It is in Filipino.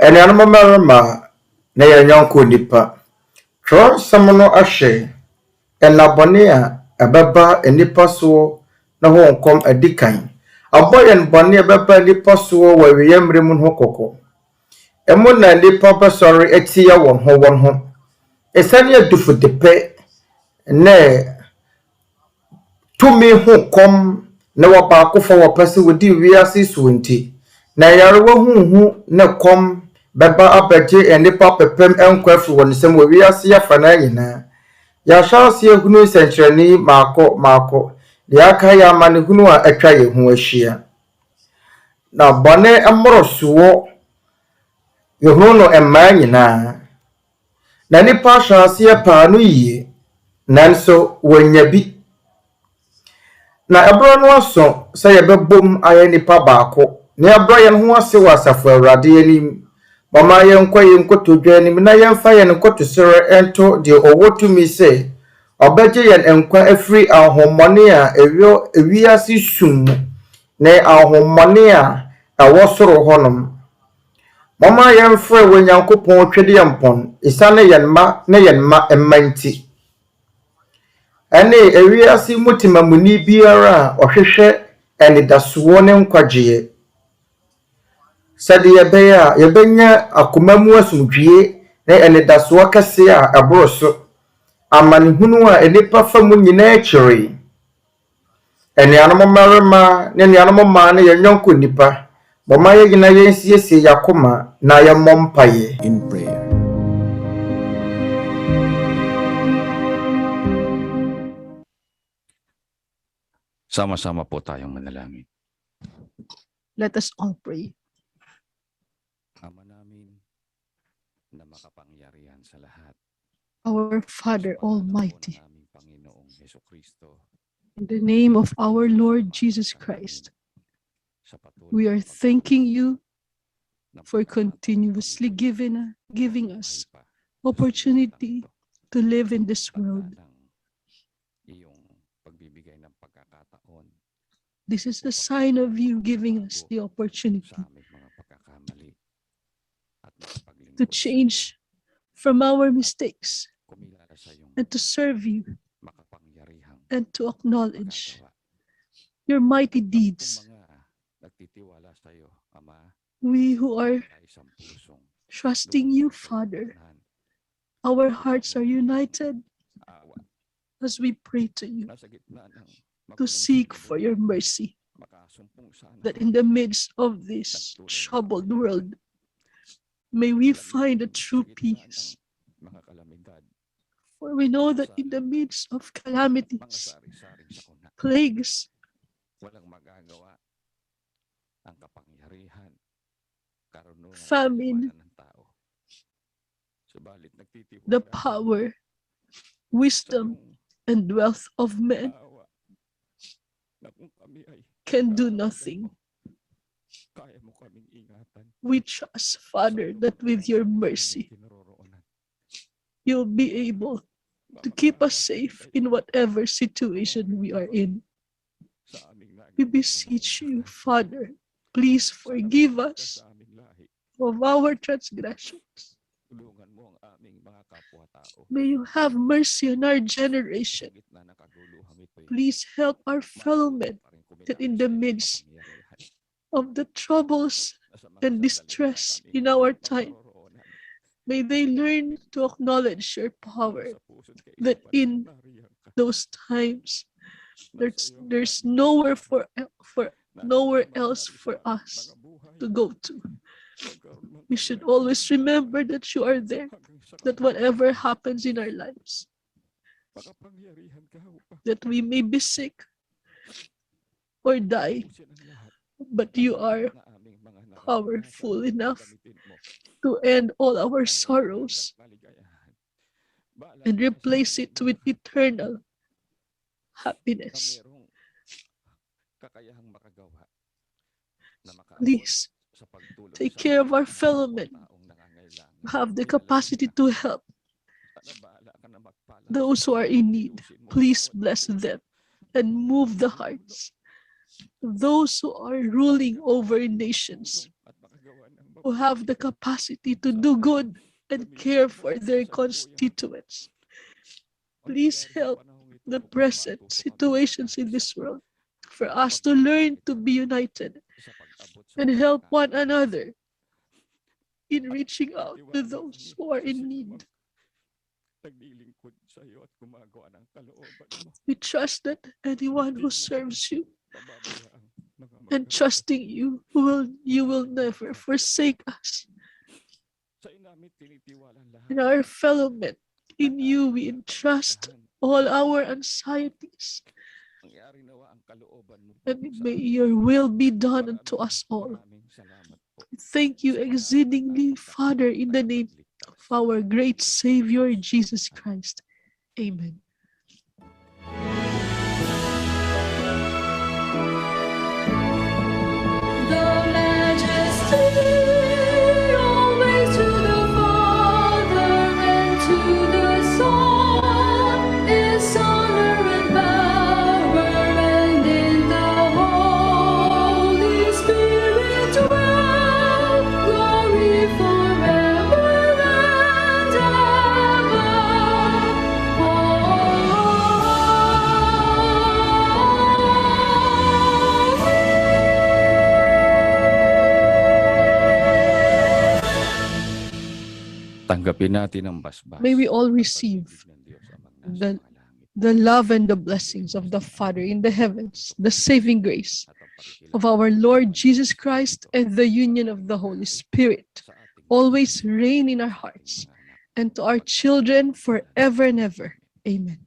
anamɔntuo na yɛnyɔnko Nnipa. Twerɛsɛm no ahye ɛnabɔne a ɛbɛba nnipa soɔ na ho nkɔm adi kan. Abɔ yɛn bɔne a ɛbɛba nnipa soɔ wɔ awiei mmere mu ho kɔkɔ. Ɛmo na nnipa bɛsɔre atia wɔn ho. Ɛsane adufudepɛ na tumi ho kɔm na wɔbaakofo wɔpɛ sɛ wɔdi wiase so nti. Na yarewa huhu na kɔm bɛba abɛgye nnipa pɛpɛm nkwa afiri wɔn nsam wɔ wiase afa na nyinaa. Hyɛaseɛ hunu nsɛnkyerɛnne maako deɛ aka yɛ amanehunu a atwa yɛn ho ahyia. Na bɔne mmorosoɔ yɛhunu no mmaa nyinaa. Na nnipa hyɛaseɛ paa no yie, nanso wɔnya bi. Na ɛberɛ no aso sɛ yɛbɛbom ayɛ nnipa baako, na yɛbrɛ yɛn ho ase wɔ Asafo Awurade anim. Momma yɛnkɔ yɛn nkotodwa anim na yɛmfa yɛn nkotosrɛ ɛnto deɛ ɔwɔ tumi sɛ ɔbɛgye yɛn nkwa afiri ahommɔne a ewiase sum mu na ahommɔne a ɛwɔ soro hɔnom. Momma yɛmfrɛ Onyankopɔn Tweaduampɔn ɛsiane yɛn mma na yɛn mma nti. Ɛne ewiase mu timamuni biara a ɔhwehwɛ anidasoɔ ne nkwagyeɛ. Sɛdeɛ ɛbɛyɛ a yɛbɛnya akoma mu asomdwie na anidasoɔ kɛseɛ a ɛboro so. Amanehunu a nnipa fa mu nyinaa akyire. Anuanom mmarima ne anuanom mmaa ne yɛnyɔnko Nnipa. Momma yɛgyina yɛnsiesie yɛakoma na yɛmmɔ mpaeɛ. In prayer. Sama-sama po tayong manalangin. Let us all pray. Ama namin na makapangyarihan sa lahat. Our Father Almighty, Aming Panginoong Jesucristo, in the name of our Lord Jesus Christ, sa patuloy we are na thanking you pagpapalagay for ng continuously giving us buhay pa opportunity to live in this world. paglalang iyong pagbibigay ng pagkakataon This is a sign of you giving us the opportunity sa aming mga pagkakamali at makapaglingkod to change from our mistakes kumilala sa iyong and to serve you makapangyarihang and to acknowledge magagawa. your mighty Kung deeds. mga nagtitiwala sa iyo, Ama, We who are ay isang pusong trusting you, Father, our hearts are united awa as we pray to you nasa gitna ng to seek for your mercy, makasumpong sana that in the midst of this troubled world, may we find a true peace. mga kalamidad, For we know that in the midst of mga calamities, sari-saring sakuna, plagues, walang magagawa ang kapangyarihan, karunungan, at famine, katiwalaan ng tao. Subalit nagtitiwala the power, wisdom, and wealth of men awa na kung kami ay can do nothing. kaya mo kaming ingatan. We trust, Father, that with your mercy, Kinaroroonan. you'll be able to keep us safe in whatever situation we are in. Sa aming We naging beseech you, Father, please forgive us sa aming lahi. of our transgressions. Tulungan mo ang aming mga kapwa-tao. May you have mercy on our generation. Sa gitna ng kaguluhan ito'y Please help our fellow men pa rin kumilos that in the sa iyong midst kapangyarihan. of the troubles Na sa mga and sandali distress na kami in our time, maparoroonan, may they learn to acknowledge your power, sa puso't kaisipan that in nariyan ka. those times Nasa iyo ang there's ating nowhere for nowhere nararamdaman else natin for sa us mga buhay. to go to. Magkaroon ng We should kagalakan always remember that you are there, hanggang sa that whatever happens in our lives, makapangyarihan ka upang that we may be sick or die, tapusin ang lahat but you are na aming mga nararanasan. powerful enough Gamitin mo to end all our ang sorrows walang kaligayahan. Bahala and ka sa replace ating it mga with eternal na happiness. mayroong kakayahang makagawa na makaabot Please sa pagtulong take sa care of our mga fellow men kapwa-taong nangangailangan. have the Kilalanin capacity ka. to help Sana bahala ka na magpala those who sa are kanila. in need. Ayusin mo ang Please bawat bless puso. them and move the hearts of those who are ruling over nations. Tulong at makagawa ng who have the capacity to do good and care for their constituents. Please help the present situations in this world for us to learn to be united and help one another in reaching out to those who are in need. We trust that anyone who serves you and trusting you, you will never forsake us. And our fellow men, in you we entrust all our anxieties. And may your will be done unto us all. Thank you exceedingly, Father, in the name of our great Savior, Jesus Christ. Amen. May we all receive the love and the blessings of the Father in the heavens, the saving grace of our Lord Jesus Christ, and the union of the Holy Spirit always reign in our hearts and to our children forever and ever. Amen.